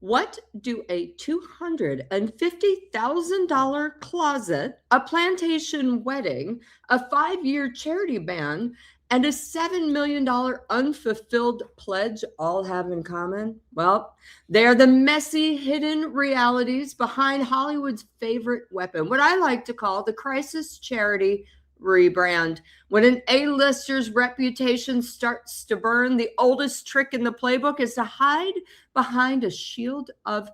What do a $250,000 closet, a plantation wedding, a 5-year charity ban, and a $7 million unfulfilled pledge all have in common? Well, they are the messy, hidden realities behind Hollywood's favorite weapon, what I like to call the Crisis Charity Rebrand. When an A-lister's reputation starts to burn, the oldest trick in the playbook is to hide behind a shield of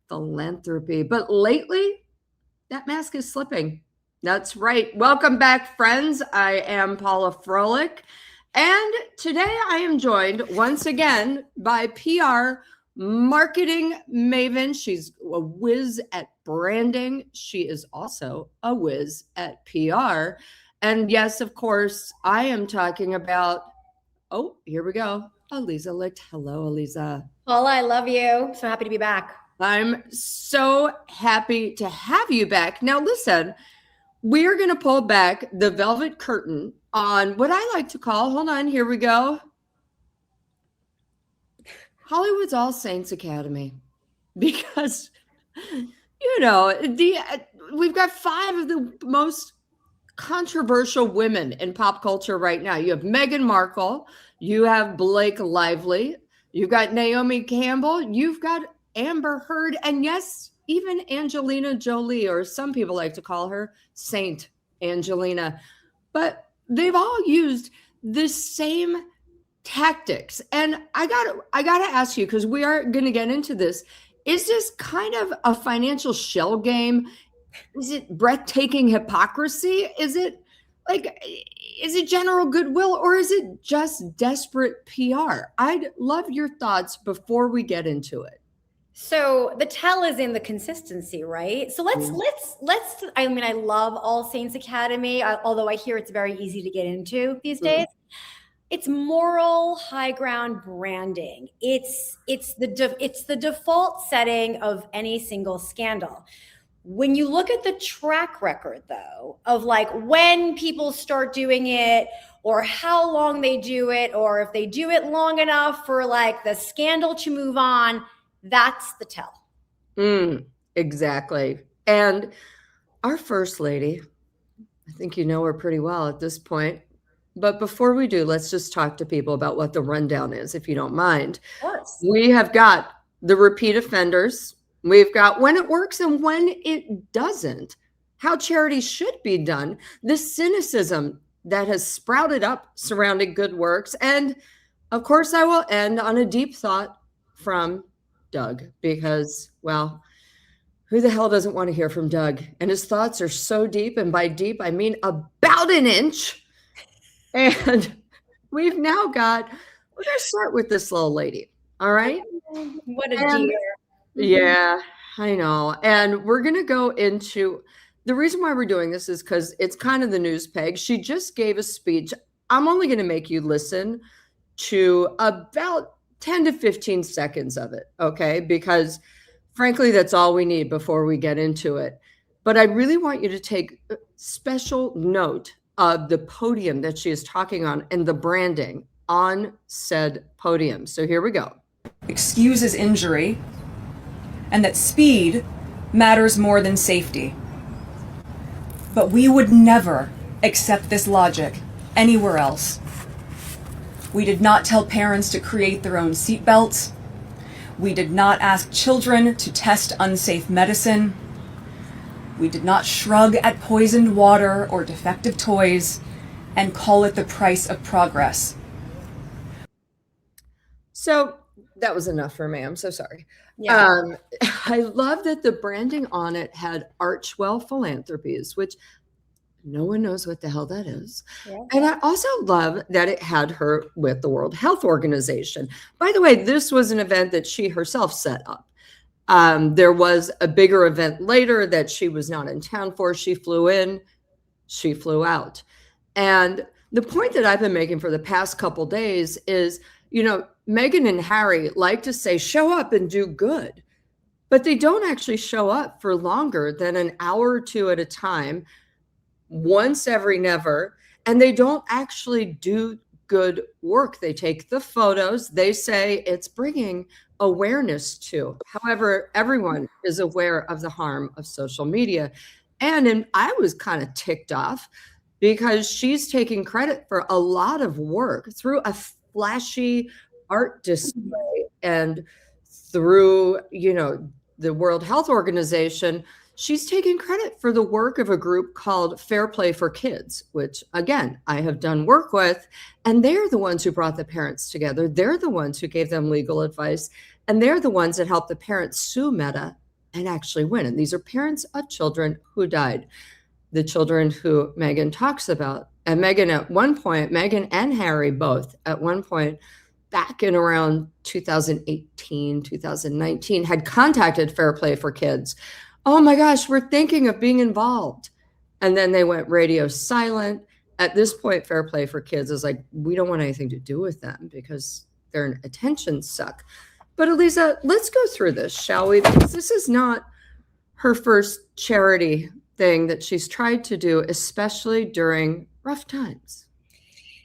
philanthropy. But lately, that mask is slipping. That's right. Welcome back, friends. I am Paula Froelich, and today I am joined once again by PR marketing maven. She's a whiz at branding. She is also a whiz at PR. And yes, of course, I am talking about, oh, here we go, Aliza Licht. Hello, Aliza. Paula, I love you. So happy to be back. I'm so happy to have you back. Now, listen, we're going to pull back the velvet curtain on what I like to call, hold on, here we go, Hollywood's All Saints Academy. Because, you know, we've got 5 of the most controversial women in pop culture right now. You have Meghan Markle, you have Blake Lively, you've got Naomi Campbell, you've got Amber Heard, and yes, even Angelina Jolie, or some people like to call her Saint Angelina. But they've all used the same tactics. And I gotta ask you, because we are going to get into this, is this kind of a financial shell game? Is it breathtaking hypocrisy? Is it general goodwill, or is it just desperate PR? I'd love your thoughts before we get into it. So the tell is in the consistency, right? So let's I mean, I love All Saints Academy, although I hear it's very easy to get into these days. It's moral high ground branding. It's the default setting of any single scandal. When you look at the track record, though, of like when people start doing it, or how long they do it, or if they do it long enough for like the scandal to move on, that's the tell. Exactly. And our first lady, I think you know her pretty well at this point. But before we do, let's just talk to people about what the rundown is, if you don't mind. Of course. We have got the repeat offenders. We've got when it works and when it doesn't, how charity should be done, the cynicism that has sprouted up surrounding good works. And of course, I will end on a deep thought from Doug, because, well, who the hell doesn't want to hear from Doug? And his thoughts are so deep, and by deep, I mean about an inch. And we're going to start with this little lady. All right. What a dear. Yeah, I know. And we're going to go into the reason why we're doing this is because it's kind of the news peg. She just gave a speech. I'm only going to make you listen to about 10 to 15 seconds of it. Okay. Because frankly, that's all we need before we get into it. But I really want you to take special note of the podium that she is talking on and the branding on said podium. So here we go. Excuses injury, and that speed matters more than safety. But we would never accept this logic anywhere else. We did not tell parents to create their own seatbelts. We did not ask children to test unsafe medicine. We did not shrug at poisoned water or defective toys and call it the price of progress. So that was enough for me. I'm so sorry. Yeah. I love that the branding on it had Archewell Philanthropies, which no one knows what the hell that is. Yeah. And I also love that it had her with the World Health Organization. By the way, this was an event that she herself set up. There was a bigger event later that she was not in town for. She flew in, she flew out. And the point that I've been making for the past couple days is, you know, Meghan and Harry like to say, show up and do good, but they don't actually show up for longer than an hour or two at a time, once every never. And they don't actually do good work. They take the photos. They say it's bringing awareness to. However, everyone is aware of the harm of social media. And I was kind of ticked off because she's taking credit for a lot of work through a flashy art display and through, the World Health Organization. She's taking credit for the work of a group called Fair Play for Kids, which, again, I have done work with, and they're the ones who brought the parents together. They're the ones who gave them legal advice, and they're the ones that helped the parents sue Meta and actually win. And these are parents of children who died, the children who Meghan talks about. And Meghan and Harry both, at one point, back in around 2018, 2019, had contacted Fair Play for Kids. Oh my gosh, we're thinking of being involved. And then they went radio silent. At this point, Fair Play for Kids is like, we don't want anything to do with them because they're an attention suck. But Aliza, let's go through this, shall we? Because this is not her first charity thing that she's tried to do, especially during rough times.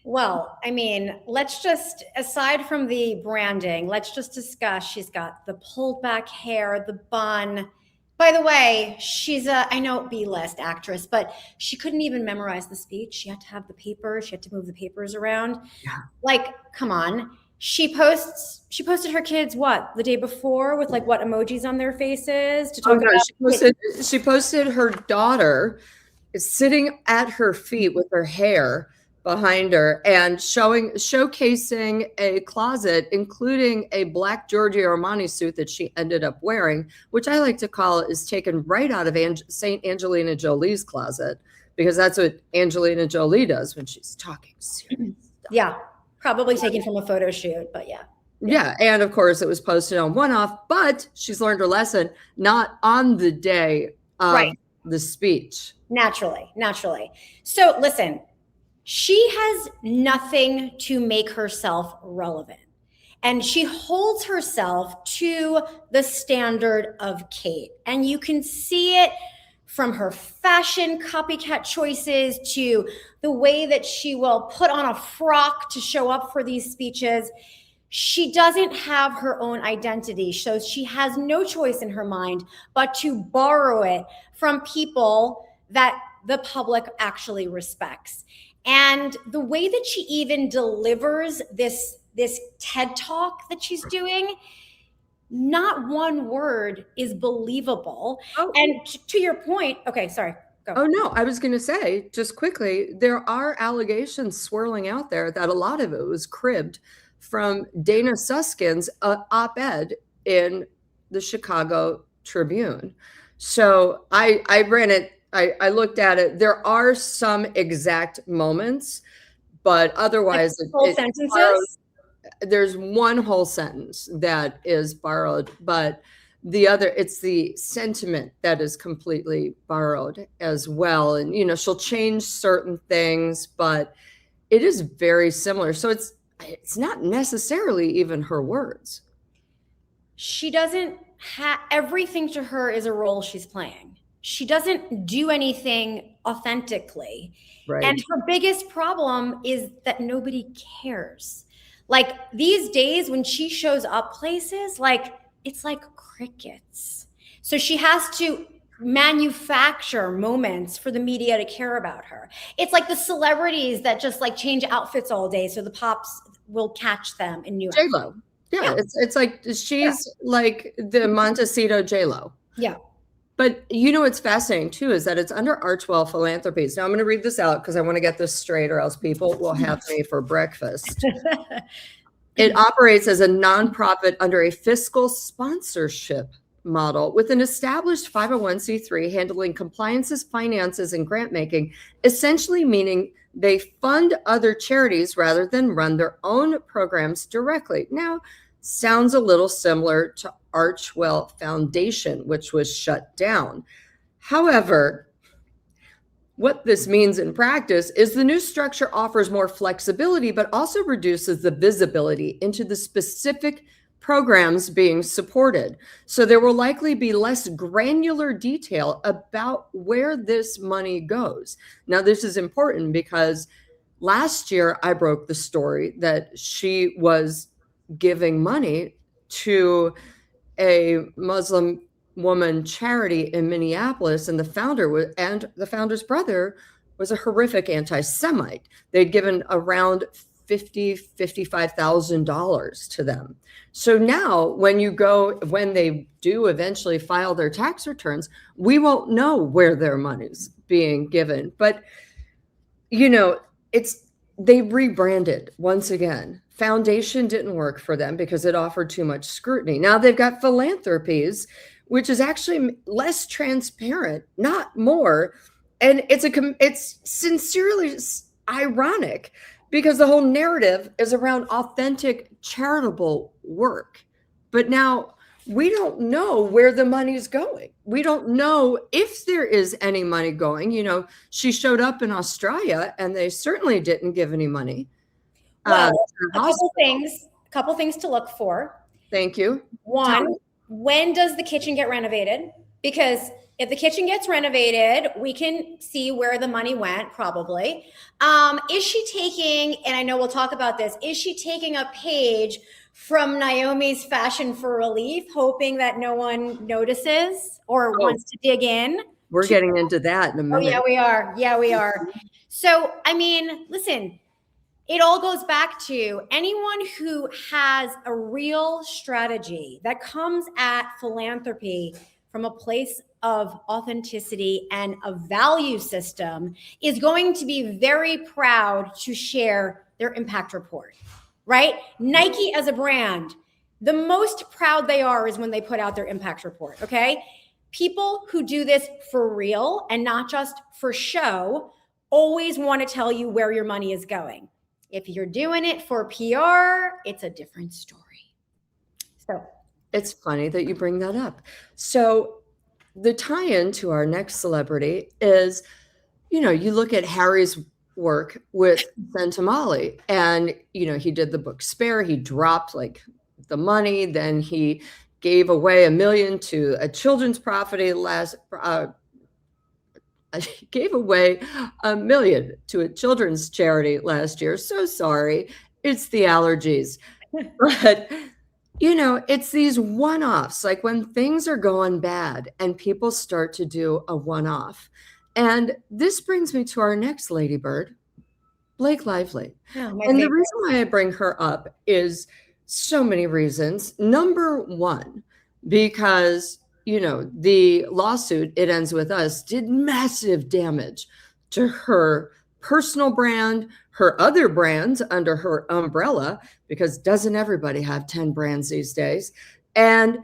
Well, I mean, let's just, aside from the branding, let's just discuss, she's got the pulled back hair, the bun. By the way, she's I know B-list actress, but she couldn't even memorize the speech. She had to have the paper. She had to move the papers around. Yeah. Like, come on. She posted her kids, the day before with what emojis on their faces to talk about. She posted her daughter sitting at her feet with her hair behind her and showcasing a closet, including a black Giorgio Armani suit that she ended up wearing, which I like to call is taken right out of Saint Angelina Jolie's closet, because that's what Angelina Jolie does when she's talking serious stuff. Yeah, probably taken from a photo shoot, but yeah. Yeah, and of course it was posted on One-Off, but she's learned her lesson, not on the day of the speech. Naturally. So listen, she has nothing to make herself relevant. And she holds herself to the standard of Kate. And you can see it from her fashion copycat choices to the way that she will put on a frock to show up for these speeches. She doesn't have her own identity, so she has no choice in her mind but to borrow it from people that the public actually respects. And the way that she even delivers this TED Talk that she's doing, not one word is believable. Oh. And to your point, okay, sorry, go. Oh, no, I was going to say, just quickly, there are allegations swirling out there that a lot of it was cribbed from Dana Suskin's op-ed in the Chicago Tribune. So I ran it. I looked at it. There are some exact moments, but otherwise, whole sentences. There's one whole sentence that is borrowed, but the other, it's the sentiment that is completely borrowed as well. And she'll change certain things, but it is very similar. So it's not necessarily even her words. She doesn't have, everything to her is a role she's playing. She doesn't do anything authentically. Right. And her biggest problem is that nobody cares. These days when she shows up places, it's like crickets. So she has to manufacture moments for the media to care about her. It's like the celebrities that just change outfits all day so the pops will catch them in new J-Lo. Yeah. It's like she's like the Montecito J-Lo. Yeah. But what's fascinating too is that it's under Archewell Philanthropies. Now I'm going to read this out because I want to get this straight, or else people will have me for breakfast. It operates as a nonprofit under a fiscal sponsorship model with an established 501c3 handling compliances, finances, and grant making, essentially meaning they fund other charities rather than run their own programs directly. Now, sounds a little similar to Archewell Foundation, which was shut down. However, what this means in practice is the new structure offers more flexibility, but also reduces the visibility into the specific programs being supported. So there will likely be less granular detail about where this money goes. Now, this is important because last year I broke the story that she was giving money to a Muslim woman charity in Minneapolis, and the founder's brother was a horrific anti-Semite. They'd given around $55,000 to them. So now when they do eventually file their tax returns, we won't know where their money's being given. But, they rebranded once again. Foundation didn't work for them because it offered too much scrutiny. Now they've got Philanthropies, which is actually less transparent, not more. And it's sincerely ironic because the whole narrative is around authentic charitable work. But now we don't know where the money's going. We don't know if there is any money going. She showed up in Australia and they certainly didn't give any money. Well, a couple things to look for. Thank you. One, when does the kitchen get renovated? Because if the kitchen gets renovated, we can see where the money went, probably. Is she taking, and I know we'll talk about this, is she taking a page from Naomi's Fashion for Relief, hoping that no one notices or wants to dig in? We're getting into that in a minute. Oh, yeah, we are. Yeah, we are. So, listen, it all goes back to anyone who has a real strategy that comes at philanthropy from a place of authenticity and a value system is going to be very proud to share their impact report, right? Nike as a brand, the most proud they are is when they put out their impact report, okay? People who do this for real and not just for show always want to tell you where your money is going. If you're doing it for PR, it's a different story. So it's funny that you bring that up. So the tie-in to our next celebrity is, you look at Harry's work with Sentimali, and, he did the book Spare. He dropped the money. Then he gave away $1 million to a children's property gave away $1 million to a children's charity last year. So sorry. It's the allergies. But, it's these one-offs, like when things are going bad and people start to do a one-off. And this brings me to our next ladybird, Blake Lively. And the reason why I bring her up is so many reasons. Number one, because the lawsuit, It Ends With Us, did massive damage to her personal brand, her other brands under her umbrella, because doesn't everybody have 10 brands these days? And,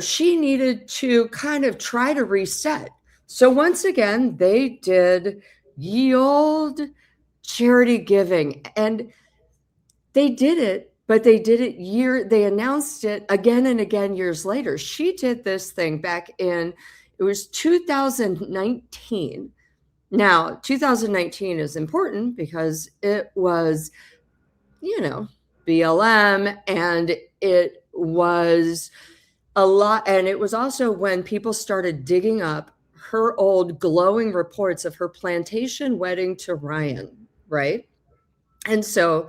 she needed to kind of try to reset. So once again, they did ye old charity giving, and they did it. But they did it they announced it again and again years later. She did this thing back it was 2019. Now, 2019 is important because it was, BLM, and it was a lot. And it was also when people started digging up her old glowing reports of her plantation wedding to Ryan, right? And so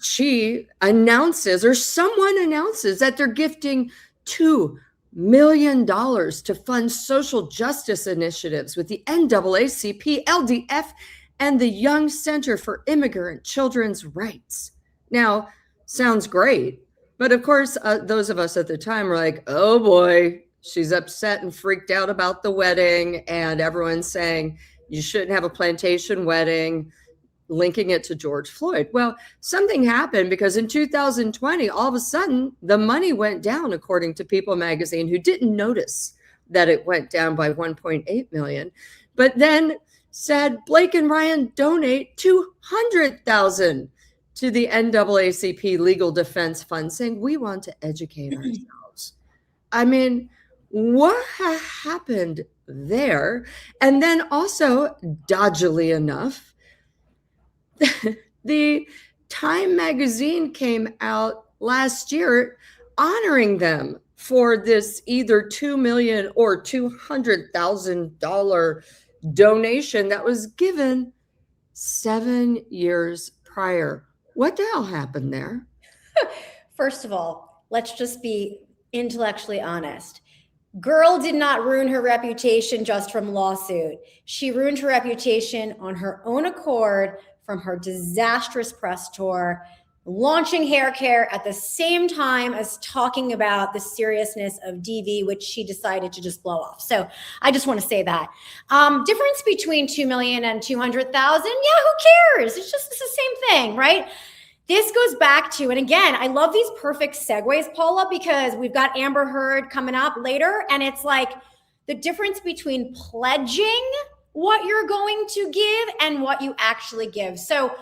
she announces, or someone announces, that they're gifting $2 million to fund social justice initiatives with the NAACP, LDF, and the Young Center for Immigrant Children's Rights. Now, sounds great, but of course, those of us at the time were like, oh boy, she's upset and freaked out about the wedding, and everyone's saying you shouldn't have a plantation wedding, linking it to George Floyd. Well, something happened, because in 2020, all of a sudden, the money went down, according to People magazine, who didn't notice that it went down by 1.8 million, but then said Blake and Ryan donate $200,000 to the NAACP Legal Defense Fund, saying we want to educate ourselves. I mean, what happened there? And then also, dodgily enough, the Time magazine came out last year honoring them for this either $2 million or $200,000 donation that was given 7 years prior. What the hell happened there? First of all, let's just be intellectually honest. Girl did not ruin her reputation just from lawsuit. She ruined her reputation on her own accord from her disastrous press tour, launching hair care at the same time as talking about the seriousness of DV, which she decided to just blow off. So I just want to say that. Difference between 2 million and 200,000, yeah, who cares? It's the same thing, right? This goes back to, and again, I love these perfect segues, Paula, because we've got Amber Heard coming up later, and it's like the difference between pledging what you're going to give and what you actually give. So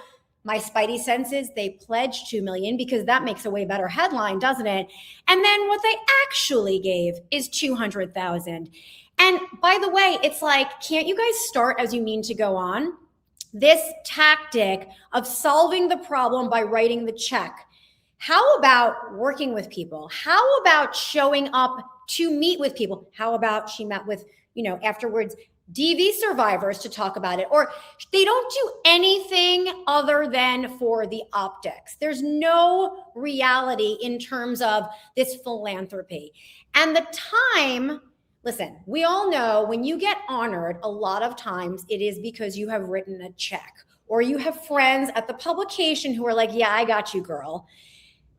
my spidey senses, they pledged 2 million because that makes a way better headline, doesn't it? And then what they actually gave is 200,000. And by the way, it's like, can't you guys start as you mean to go on? This tactic of solving the problem by writing the check. How about working with people? How about showing up to meet with people? How about she met with, afterwards, DV survivors to talk about it? Or they don't do anything other than for the optics. There's no reality in terms of this philanthropy. And the time, listen, we all know when you get honored, a lot of times it is because you have written a check or you have friends at the publication who are like, yeah, I got you, girl.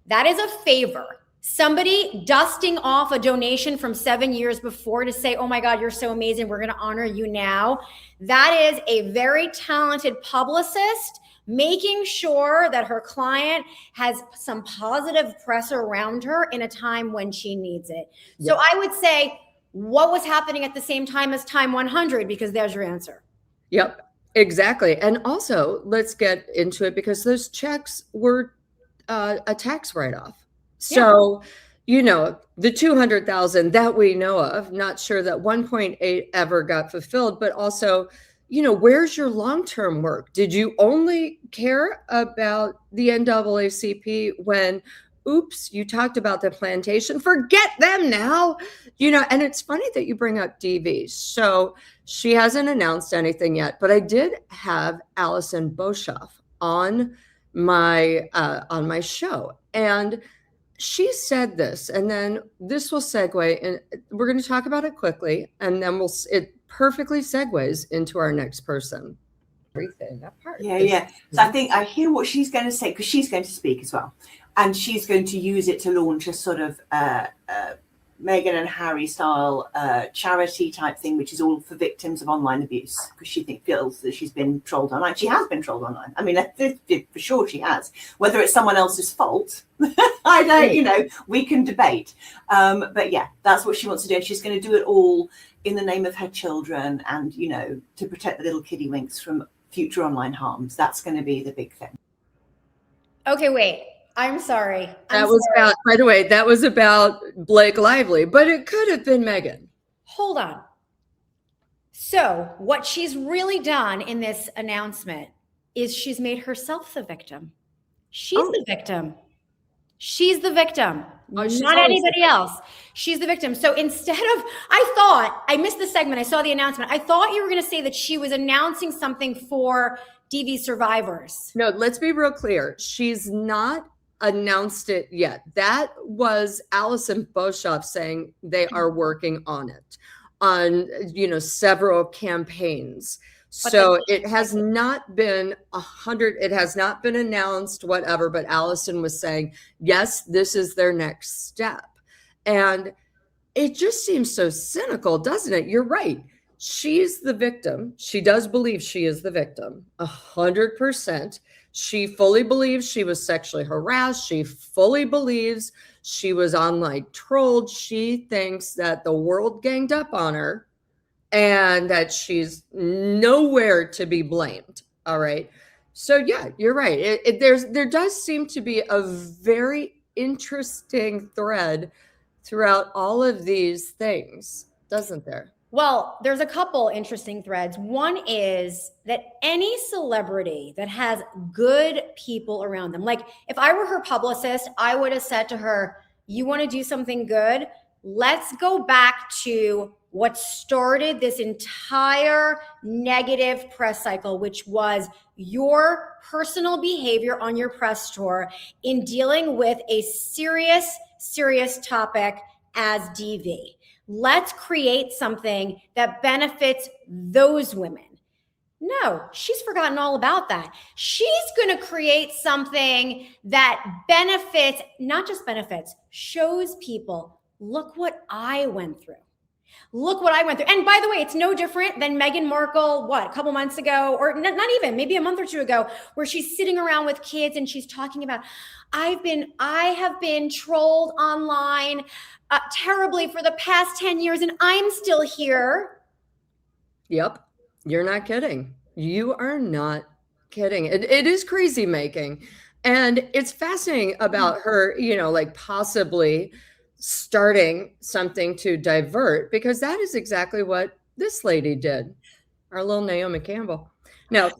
That is a favor. Somebody dusting off a donation from 7 years before to say, oh my God, you're so amazing, we're going to honor you now. That is a very talented publicist making sure that her client has some positive press around her in a time when she needs it. Yeah. So I would say, what was happening at the same time as Time 100? Because there's your answer. Yep, exactly. And also, let's get into it because those checks were a tax write-off. So, the 200,000 that we know of, not sure that 1.8 ever got fulfilled, but also, where's your long-term work? Did you only care about the NAACP when, oops, you talked about the plantation? Forget them now. And it's funny that you bring up DV. So she hasn't announced anything yet, but I did have Alison Boshoff on my show, and she said this, and then this will segue, and we're going to talk about it quickly, and then it perfectly segues into our next person. Everything that part. Yeah. So I think I hear what she's going to say because she's going to speak as well, and she's going to use it to launch a sort of Meghan and Harry style charity type thing, which is all for victims of online abuse, because she feels that she's been trolled online. She has been trolled online. I mean, for sure she has. Whether it's someone else's fault, I don't, we can debate. But yeah, that's what she wants to do. And she's going to do it all in the name of her children and, to protect the little kiddywinks from future online harms. That's going to be the big thing. Okay, wait. I'm sorry. By the way, that was about Blake Lively, but it could have been Meghan. Hold on. So what she's really done in this announcement is she's made herself the victim. She's the victim. She's the victim, not anybody else. She's the victim. So instead of, I missed the segment. I saw the announcement. I thought you were going to say that she was announcing something for DV survivors. No, let's be real clear. She's not announced it yet. That was Alison Boshoff saying they are working on it on, several campaigns. So it has not been it has not been announced, whatever, but Alison was saying, yes, this is their next step. And it just seems so cynical, doesn't it? You're right. She's the victim. She does believe she is the victim, 100%. She fully believes she was sexually harassed. She fully believes she was online trolled. She thinks that the world ganged up on her and that she's nowhere to be blamed. All right. So yeah, you're right. There does seem to be a very interesting thread throughout all of these things, doesn't there? Well, there's a couple interesting threads. One is that any celebrity that has good people around them, like if I were her publicist, I would have said to her, you want to do something good? Let's go back to what started this entire negative press cycle, which was your personal behavior on your press tour in dealing with a serious topic as DV. Let's create something that benefits those women. No, she's forgotten all about that. She's going to create something that benefits, not just benefits, shows people, look what I went through. Look what I went through. And by the way, it's no different than Meghan Markle, a couple months ago, or not even, maybe a month or two ago, where she's sitting around with kids and she's talking about, I have been trolled online terribly for the past 10 years and I'm still here. Yep. You're not kidding. You are not kidding. It is crazy making. And it's fascinating about her, like possibly starting something to divert, because that is exactly what this lady did, our little Naomi Campbell. Now,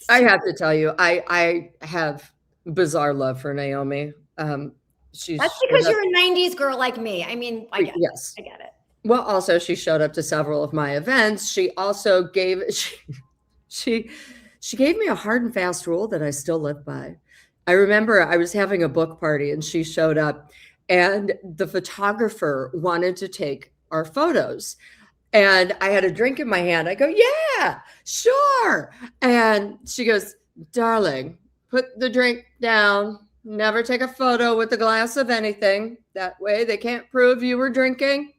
I have to tell you, I have bizarre love for Naomi. That's because you're a 90s girl like me. I mean, I get yes. it. I get it. Well, also, she showed up to several of my events. She also gave she gave me a hard and fast rule that I still live by. I remember I was having a book party and she showed up, and the photographer wanted to take our photos. And I had a drink in my hand. I go, yeah, sure. And she goes, darling, put the drink down. Never take a photo with a glass of anything. That way they can't prove you were drinking.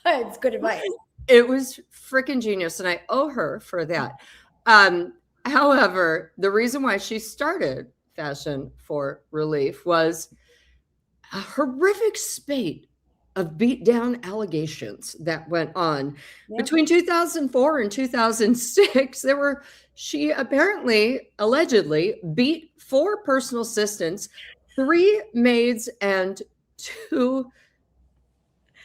It's good advice. It was freaking genius, and I owe her for that. However, the reason why she started Fashion for Relief was a horrific spate of beat-down allegations that went on. Yep. Between 2004 and 2006. She allegedly beat 4 personal assistants, 3 maids, and 2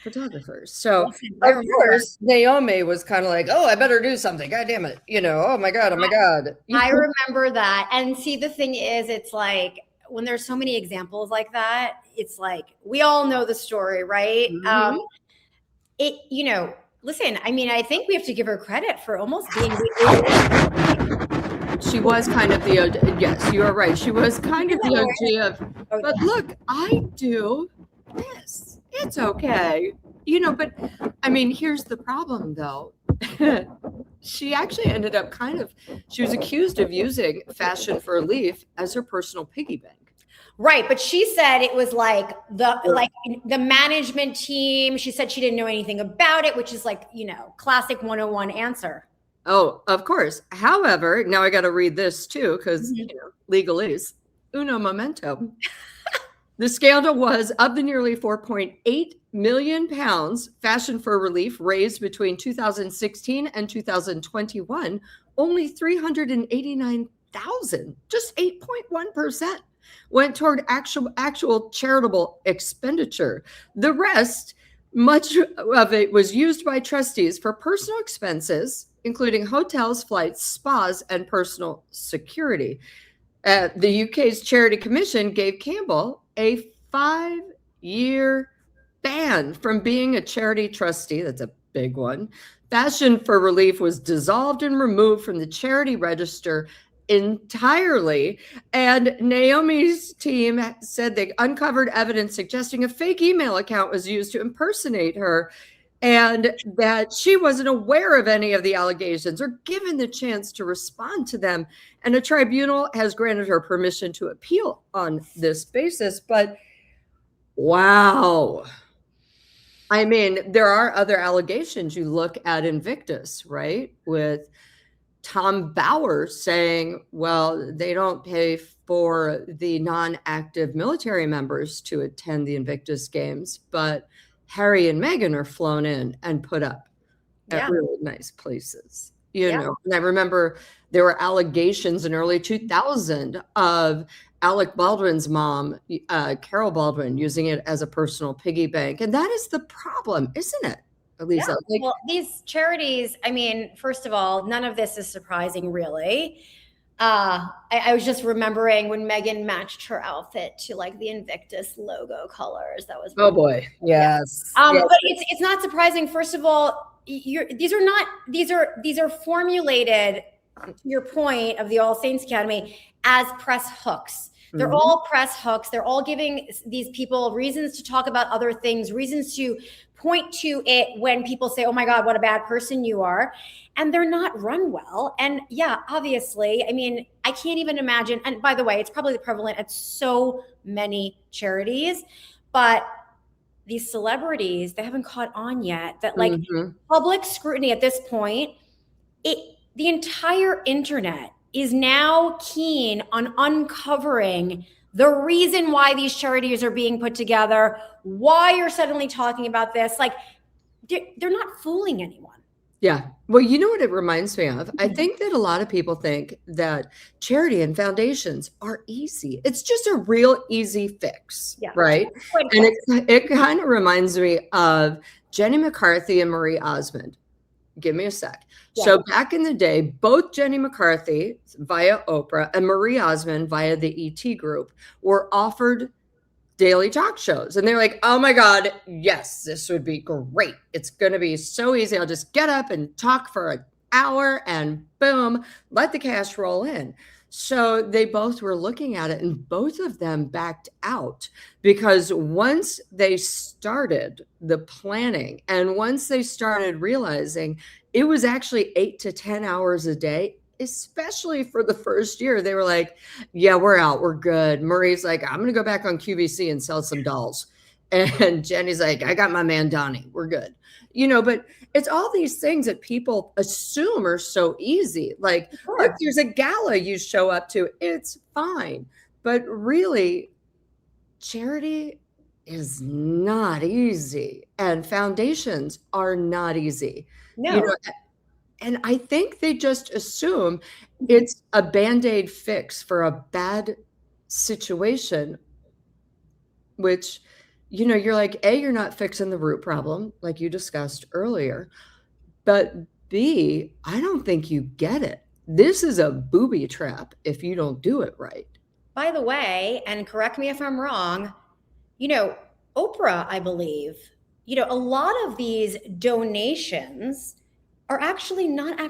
photographers. So of course Naomi was kind of like, oh, I better do something. God damn it. Oh my God. I remember that. And see, the thing is, it's like when there's so many examples like that, it's like, we all know the story, right? Mm-hmm. Listen, I mean, I think we have to give her credit for almost being she was kind of the, yes, you are right. She was kind of the OG of, but look, I do this. It's okay. But I mean, here's the problem though. She actually ended up she was accused of using Fashion for Relief as her personal piggy bank. Right. But she said it was like the management team. She said she didn't know anything about it, which is like, classic 101 answer. Oh, of course. However, now I got to read this too, because, legalese. Uno momento. The scandal was, of the nearly 4.8 million pounds Fashion for Relief raised between 2016 and 2021, only 389,000, just 8.1%, went toward actual charitable expenditure. The rest, much of it was used by trustees for personal expenses, including hotels, flights, spas, and personal security. The UK's Charity Commission gave Campbell a 5-year ban from being a charity trustee. That's a big one. Fashion for Relief was dissolved and removed from the charity register entirely. And Naomi's team said they uncovered evidence suggesting a fake email account was used to impersonate her, and that she wasn't aware of any of the allegations or given the chance to respond to them. And a tribunal has granted her permission to appeal on this basis. But wow. I mean, there are other allegations. You look at Invictus, right? With Tom Bauer saying, well, they don't pay for the non-active military members to attend the Invictus Games, but Harry and Meghan are flown in and put up at really nice places, And I remember there were allegations in early 2000 of Alec Baldwin's mom, Carol Baldwin, using it as a personal piggy bank. And that is the problem, isn't it, Aliza? Well, these charities, I mean, first of all, none of this is surprising, really. I was just remembering when Meghan matched her outfit to like the Invictus logo colors. That was Oh boy, yes. But it's not surprising. First of all, these are formulated, to your point of the All Saints Academy, as press hooks. They're all press hooks. They're all giving these people reasons to talk about other things, reasons to point to it when people say, oh my God, what a bad person you are. And they're not run well. And yeah, obviously, I mean, I can't even imagine. And by the way, it's probably prevalent at so many charities, but these celebrities, they haven't caught on yet that like public scrutiny at this point, the entire internet is now keen on uncovering the reason why these charities are being put together, why you're suddenly talking about this. Like, they're not fooling anyone. Yeah. Well, you know what it reminds me of? I think that a lot of people think that charity and foundations are easy. It's just a real easy fix, right? And it kind of reminds me of Jenny McCarthy and Marie Osmond. Give me a sec. Yeah. So back in the day, both Jenny McCarthy via Oprah and Marie Osmond via the ET Group were offered daily talk shows. And they're like, oh my God, yes, this would be great. It's going to be so easy. I'll just get up and talk for an hour and boom, let the cash roll in. So they both were looking at it and both of them backed out because once they started the planning and once they started realizing it was actually 8 to 10 hours a day, especially for the first year, they were like, yeah, we're out. We're good. Marie's like, I'm going to go back on QVC and sell some dolls. And Jenny's like, I got my man, Donnie. We're good. You know, but it's all these things that people assume are so easy. Like, look, there's a gala you show up to. It's fine. But really, charity is not easy. And foundations are not easy. No. You know, and I think they just assume it's a Band-Aid fix for a bad situation, which, you know, you're like, A, you're not fixing the root problem, like you discussed earlier. But B, I don't think you get it. This is a booby trap if you don't do it right. By the way, and correct me if I'm wrong, you know, Oprah, I believe, you know, a lot of these donations are actually not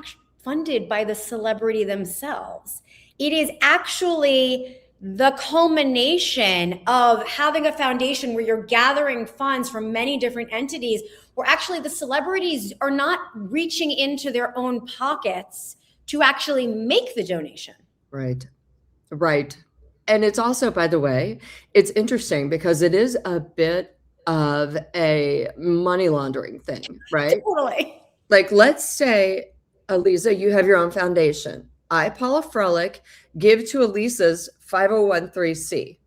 funded by the celebrity themselves. It is actually the culmination of having a foundation where you're gathering funds from many different entities, where actually the celebrities are not reaching into their own pockets to actually make the donation. Right. Right. And it's also, by the way, it's interesting because it is a bit of a money laundering thing, right? Totally. Like, let's say, Aliza, you have your own foundation. I, Paula Froelich, give to Aliza's 501(c).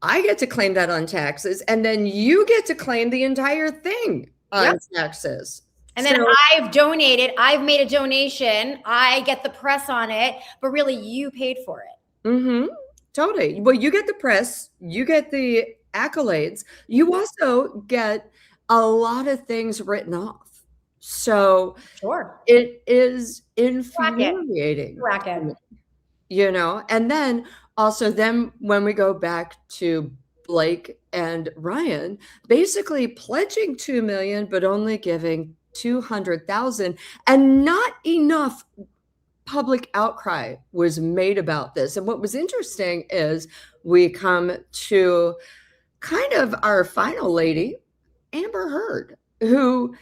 I get to claim that on taxes, and then you get to claim the entire thing on taxes. And then I've donated, I've made a donation, I get the press on it, but really you paid for it. Mm-hmm. Totally. Well, you get the press, you get the accolades, you also get a lot of things written off. So it is infuriating, you know, and then also when we go back to Blake and Ryan, basically pledging 2 million, but only giving 200,000, and not enough public outcry was made about this. And what was interesting is we come to kind of our final lady, Amber Heard, who,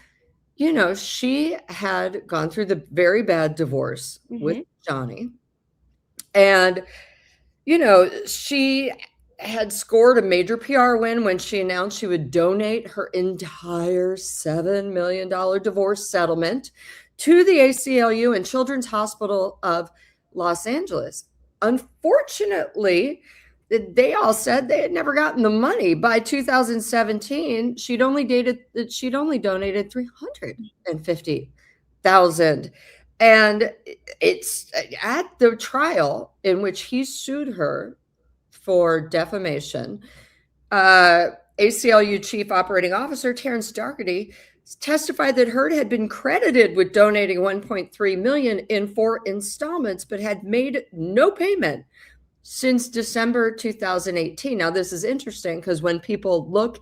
you know, she had gone through the very bad divorce with Johnny. And, you know, she had scored a major PR win when she announced she would donate her entire $7 million divorce settlement to the ACLU and Children's Hospital of Los Angeles. Unfortunately, they all said they had never gotten the money. By 2017, she'd only donated $350,000. And it's at the trial in which he sued her for defamation. ACLU Chief Operating Officer Terrence Doherty testified that Heard had been credited with donating $1.3 million in 4 installments, but had made no payment since December 2018. Now, this is interesting because when people look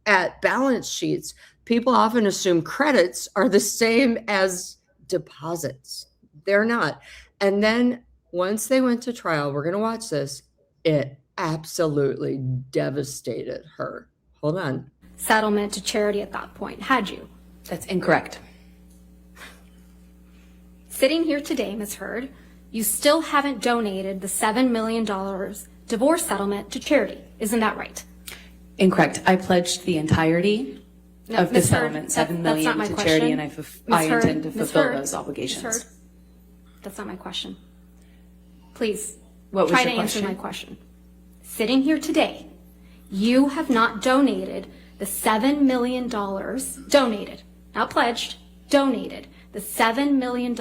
at balance sheets, people often assume credits are the same as deposits. They're not. And then once they went to trial, we're going to watch this, it absolutely devastated her. Hold on. Settlement to charity at that point, had you? That's incorrect. Sitting here today, Ms. Heard, you still haven't donated the $7 million divorce settlement to charity. Isn't that right? Incorrect. I pledged the entirety of the Ms. Heard, settlement, $7 that's million not my to question. charity, and I Ms. Heard, intend to Ms. fulfill Heard, those obligations. Ms. Heard, that's not my question. Please, What was try your to answer question? my question. Sitting here today, you have not donated the $7 million, donated, not pledged, donated the $7 million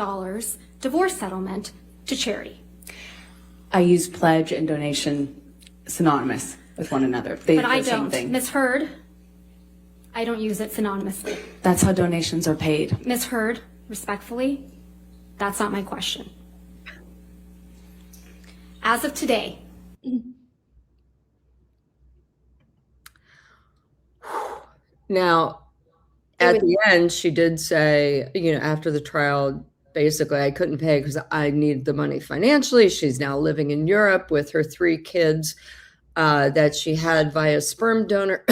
divorce settlement to charity. I use pledge and donation synonymous with one another. But They're I the same don't. thing. Ms. Heard, I don't use it synonymously. That's how donations are paid. Ms. Heard, respectfully, that's not my question. As of today, Now, at the end, she did say, after the trial, basically, I couldn't pay because I needed the money financially. She's now living in Europe with her 3 kids that she had via sperm donor.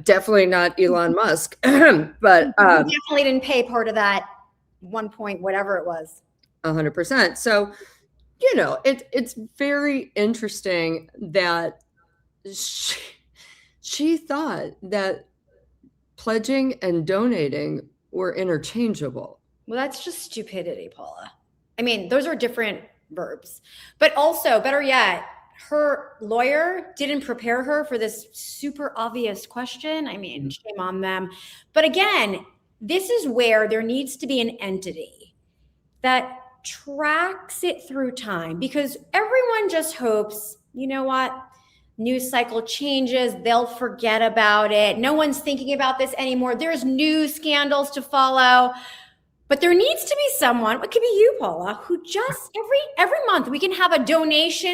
Definitely not Elon Musk, but Definitely didn't pay part of that 1 point, whatever it was. 100%. So, it's very interesting that she thought that pledging and donating were interchangeable. Well, that's just stupidity, Paula. I mean, those are different verbs. But also, better yet, her lawyer didn't prepare her for this super obvious question. I mean, shame on them. But again, this is where there needs to be an entity that tracks it through time, because everyone just hopes, you know what? News cycle changes, they'll forget about it. No one's thinking about this anymore. There's new scandals to follow. But there needs to be someone, it could be you, Paula, who just every month we can have a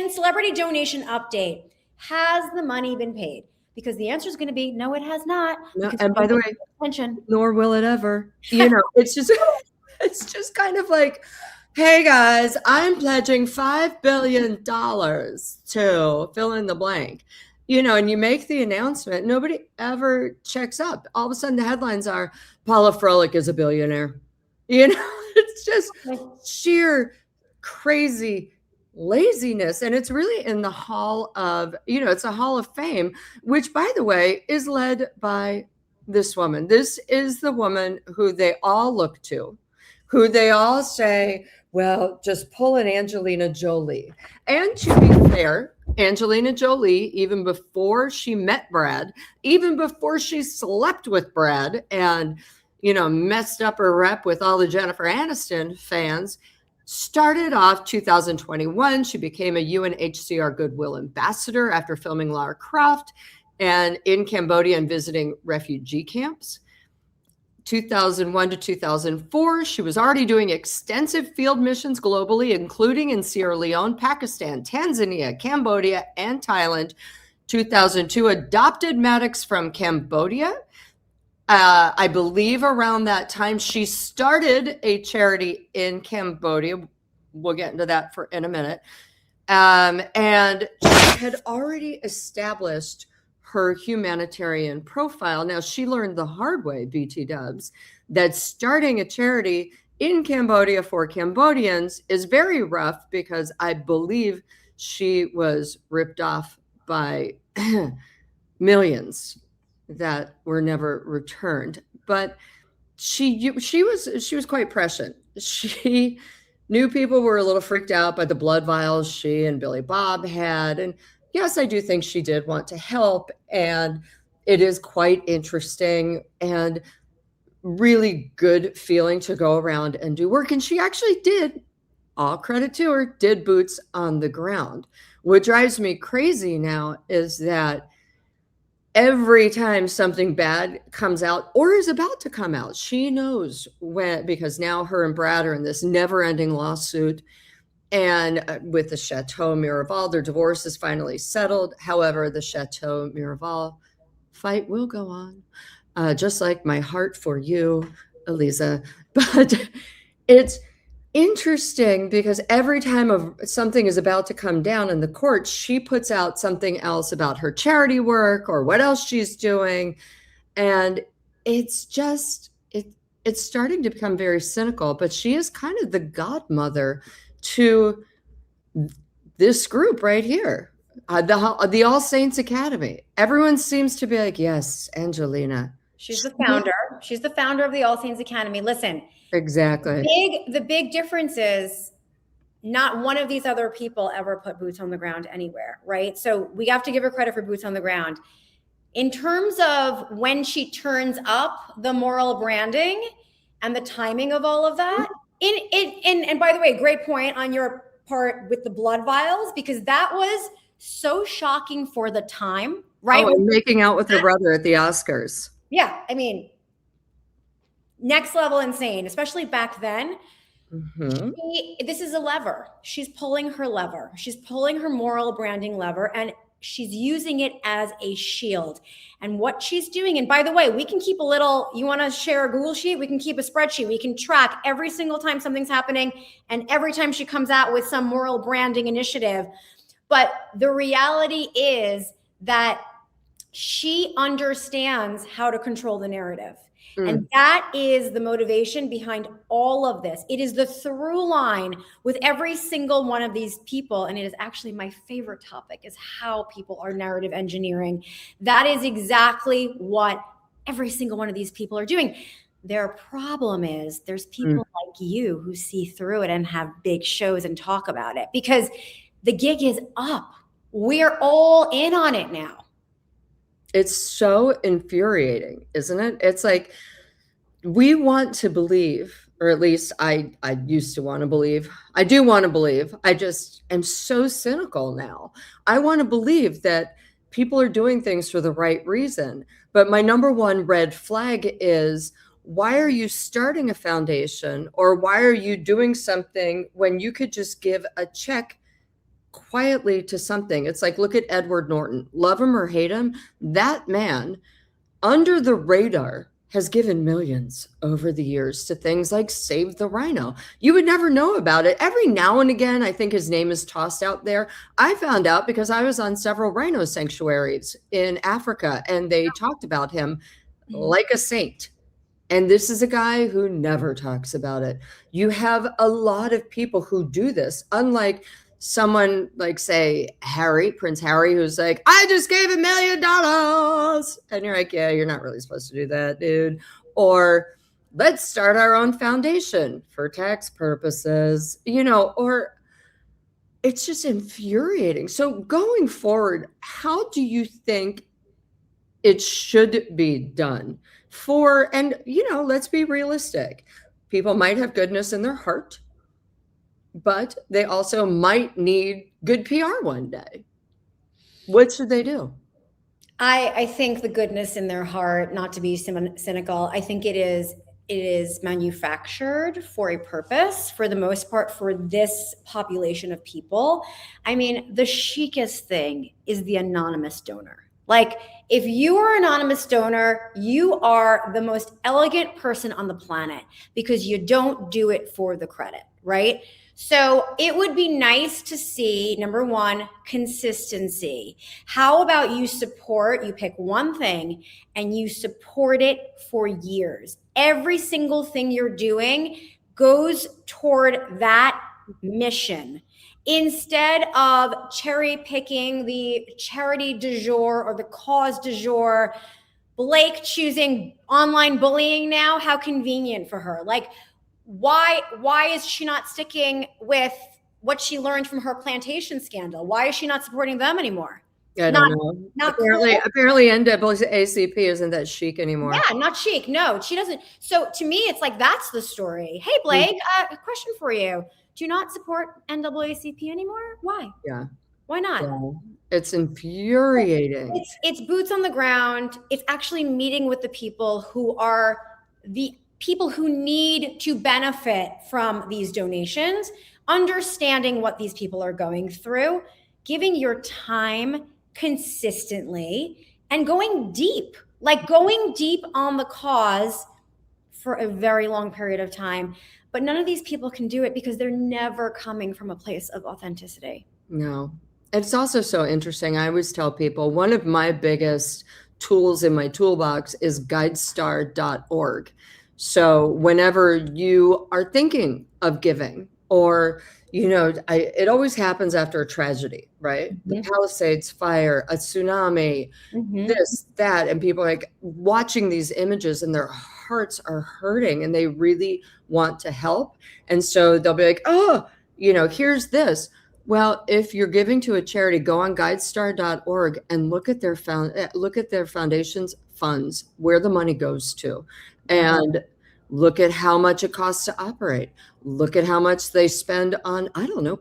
celebrity donation update. Has the money been paid? Because the answer is going to be no, it has not. No, and by the way, attention. nor will it ever. It's just kind of like, hey guys, I'm pledging $5 billion to fill in the blank. And you make the announcement, nobody ever checks up. All of a sudden the headlines are, Paula Froelich is a billionaire. It's just sheer crazy laziness. And it's really in the hall of, it's a hall of fame, which, by the way, is led by this woman. This is the woman who they all look to, who they all say, well, just pull an Angelina Jolie. And to be fair, Angelina Jolie, even before she met Brad, even before she slept with Brad and, messed up her rep with all the Jennifer Aniston fans, started off 2021. She became a UNHCR Goodwill Ambassador after filming Lara Croft and in Cambodia and visiting refugee camps. 2001 to 2004, she was already doing extensive field missions globally, including in Sierra Leone, Pakistan, Tanzania, Cambodia, and Thailand. 2002, adopted Maddox from Cambodia. I believe around that time, she started a charity in Cambodia. We'll get into that in a minute. And she had already established her humanitarian profile. Now, she learned the hard way, BT Dubs, that starting a charity in Cambodia for Cambodians is very rough, because I believe she was ripped off by millions that were never returned. But she was quite prescient. She knew people were a little freaked out by the blood vials she and Billy Bob had. And yes, I do think she did want to help. And it is quite interesting and really good feeling to go around and do work. And she actually did, all credit to her, did boots on the ground. What drives me crazy now is that every time something bad comes out or is about to come out, she knows when, because now her and Brad are in this never-ending lawsuit. And with the Chateau Miraval, their divorce is finally settled. However, the Chateau Miraval fight will go on, just like my heart for you, Aliza. But it's interesting because every time something is about to come down in the court, she puts out something else about her charity work or what else she's doing. And it's just, it's starting to become very cynical, but she is kind of the godmother to this group right here, the All Saints Academy. Everyone seems to be like, yes, Angelina. She's the founder. She's the founder of the All Saints Academy. Listen, exactly. The big difference is not one of these other people ever put boots on the ground anywhere, right? So we have to give her credit for boots on the ground. In terms of when she turns up the moral branding and the timing of all of that, and by the way, great point on your part with the blood vials, because that was so shocking for the time, right? Oh, and making out with her brother at the Oscars. Yeah, I mean, next level insane, especially back then. This is a lever. She's pulling her lever. She's pulling her moral branding lever, and she's using it as a shield. And what she's doing, and by the way, we can keep you want to share a Google sheet? We can keep a spreadsheet. We can track every single time something's happening and every time she comes out with some moral branding initiative. But the reality is that she understands how to control the narrative. And that is the motivation behind all of this. It is the through line with every single one of these people. And it is actually my favorite topic, is how people are narrative engineering. That is exactly what every single one of these people are doing. Their problem is there's people like you who see through it and have big shows and talk about it, because the gig is up. We're all in on it now. It's so infuriating, isn't it? It's like, we want to believe, or at least I used to want to believe. I do want to believe. I just am so cynical now. I want to believe that people are doing things for the right reason. But my number one red flag is, why are you starting a foundation, or why are you doing something when you could just give a check quietly to something? It's like, look at Edward Norton. Love him or hate him, that man, under the radar, has given millions over the years to things like Save the Rhino. You would never know about it. Every now and again, I think his name is tossed out there. I found out because I was on several rhino sanctuaries in Africa, and they talked about him like a saint. And this is a guy who never talks about it. You have a lot of people who do this, unlike someone like, say, Prince Harry, who's like, I just gave $1 million. And you're like, yeah, you're not really supposed to do that, dude. Or let's start our own foundation for tax purposes, or it's just infuriating. So going forward, how do you think it should be done? Let's be realistic. People might have goodness in their heart, but they also might need good PR one day. What should they do? I think the goodness in their heart, not to be cynical, I think it is manufactured for a purpose, for the most part, for this population of people. I mean, the chicest thing is the anonymous donor. Like, if you are an anonymous donor, you are the most elegant person on the planet, because you don't do it for the credit, right? So it would be nice to see, number one, consistency. How about you pick one thing and you support it for years. Every single thing you're doing goes toward that mission, instead of cherry picking the charity du jour or the cause du jour. Blake choosing online bullying now, how convenient for her. Like, why is she not sticking with what she learned from her plantation scandal? Why is she not supporting them anymore? I don't know. Apparently NAACP isn't that chic anymore. Yeah, not chic. No, she doesn't. So to me, it's like, that's the story. Hey, Blake, a question for you. Do you not support NAACP anymore? Why? Yeah. Why not? Yeah. It's infuriating. It's boots on the ground. It's actually meeting with the people who are the people who need to benefit from these donations, understanding what these people are going through, giving your time consistently, and going deep on the cause for a very long period of time. But none of these people can do it because they're never coming from a place of authenticity. No. It's also so interesting. I always tell people one of my biggest tools in my toolbox is guidestar.org. So whenever you are thinking of giving, or, it always happens after a tragedy, right? The Palisades fire, a tsunami, this, that, and people are like watching these images and their hearts are hurting and they really want to help. And so they'll be like, oh, here's this. Well, if you're giving to a charity, go on guidestar.org and look at their foundation's funds, where the money goes to, and look at how much it costs to operate. Look at how much they spend on,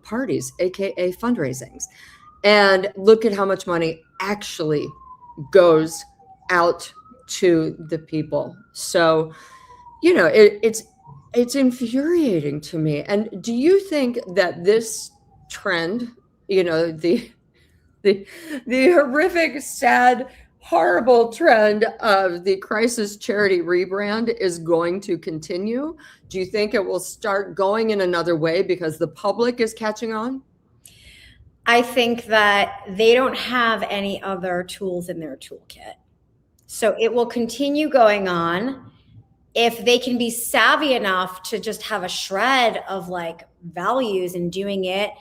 parties, aka fundraisings, and look at how much money actually goes out to the people. So, it's infuriating to me. And do you think that this trend, the horrific, sad, horrible trend of the Crisis Charity Rebrand is going to continue? Do you think it will start going in another way because the public is catching on? I think that they don't have any other tools in their toolkit. So it will continue going on. If they can be savvy enough to just have a shred of values in doing it,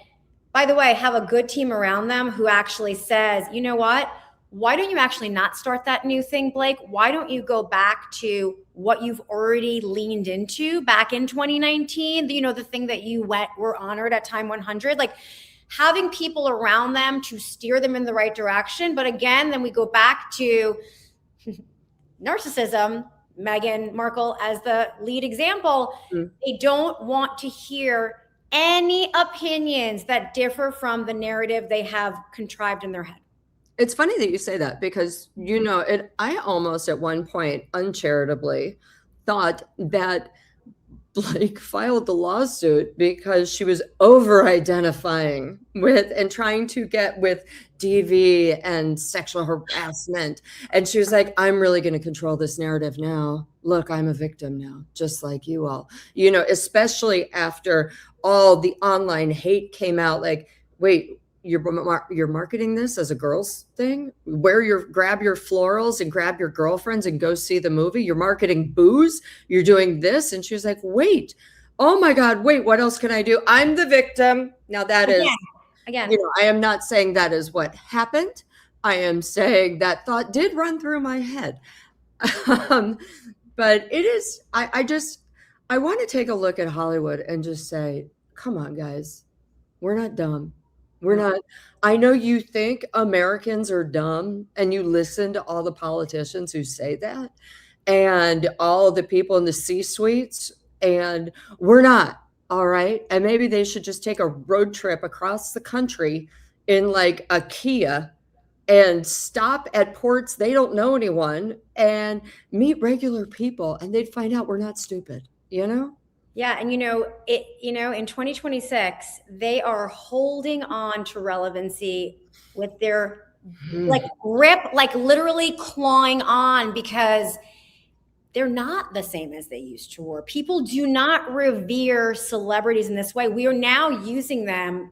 by the way, have a good team around them who actually says, you know what? Why don't you actually not start that new thing, Blake? Why don't you go back to what you've already leaned into back in 2019? The thing that you were honored at Time 100, having people around them to steer them in the right direction. But again, then we go back to narcissism, Meghan Markle as the lead example. They don't want to hear any opinions that differ from the narrative they have contrived in their head. It's funny that you say that because, I almost at one point uncharitably thought that Blake filed the lawsuit because she was over-identifying with and trying to get with DV and sexual harassment. And she was like, I'm really going to control this narrative now. Look, I'm a victim now, just like you all, especially after all the online hate came out. Like, wait, you're marketing this as a girls thing? Grab your florals and grab your girlfriends and go see the movie. You're marketing booze. You're doing this. And she was like, wait, oh my God, wait, what else can I do? I'm the victim. Now that is, again, I am not saying that is what happened. I am saying that thought did run through my head. But it is, I want to take a look at Hollywood and just say, come on, guys, we're not dumb. We're not. I know you think Americans are dumb and you listen to all the politicians who say that and all the people in the C-suites, and we're not. All right. And maybe they should just take a road trip across the country in a Kia and stop at ports they don't know anyone and meet regular people, and they'd find out we're not stupid, Yeah. And in 2026, they are holding on to relevancy with their grip, literally clawing on, because they're not the same as they used to were. People do not revere celebrities in this way. We are now using them.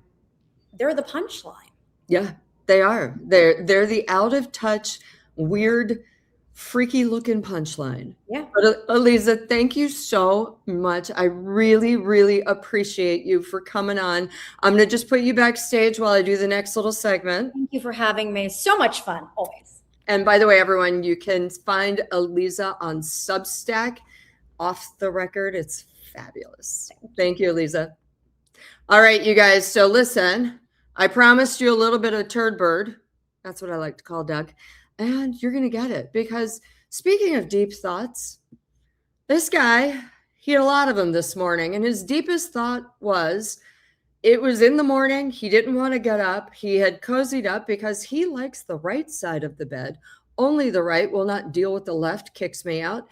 They're the punchline. Yeah, they are. They're the out of touch, weird, freaky looking punchline. Yeah. But Aliza, thank you so much. I really, really appreciate you for coming on. I'm going to just put you backstage while I do the next little segment. Thank you for having me. So much fun, always. And by the way, everyone, you can find Aliza on Substack. Off the Record. It's fabulous. Thank you, Aliza. All right, you guys. So listen, I promised you a little bit of turd bird. That's what I like to call Doug. And you're going to get it, because speaking of deep thoughts, this guy, he had a lot of them this morning. And his deepest thought was, it was in the morning. He didn't want to get up. He had cozied up because he likes the right side of the bed. Only the right, will not deal with the left, kicks me out.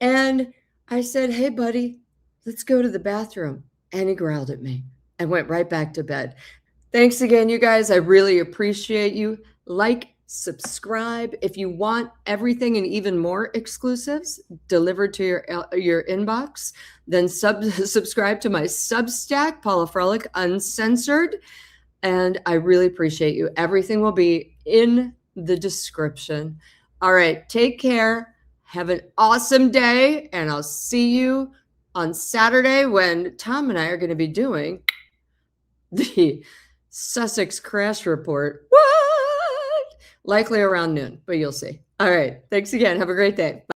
And I said, hey, buddy, let's go to the bathroom. And he growled at me and went right back to bed. Thanks again, you guys. I really appreciate you. Like, subscribe. If you want everything and even more exclusives delivered to your inbox, then subscribe to my Substack, Paula Froelich Uncensored. And I really appreciate you. Everything will be in the description. All right, take care. Have an awesome day, and I'll see you on Saturday when Tom and I are going to be doing the Sussex crash report. What? Likely around noon, but you'll see. All right. Thanks again. Have a great day. Bye.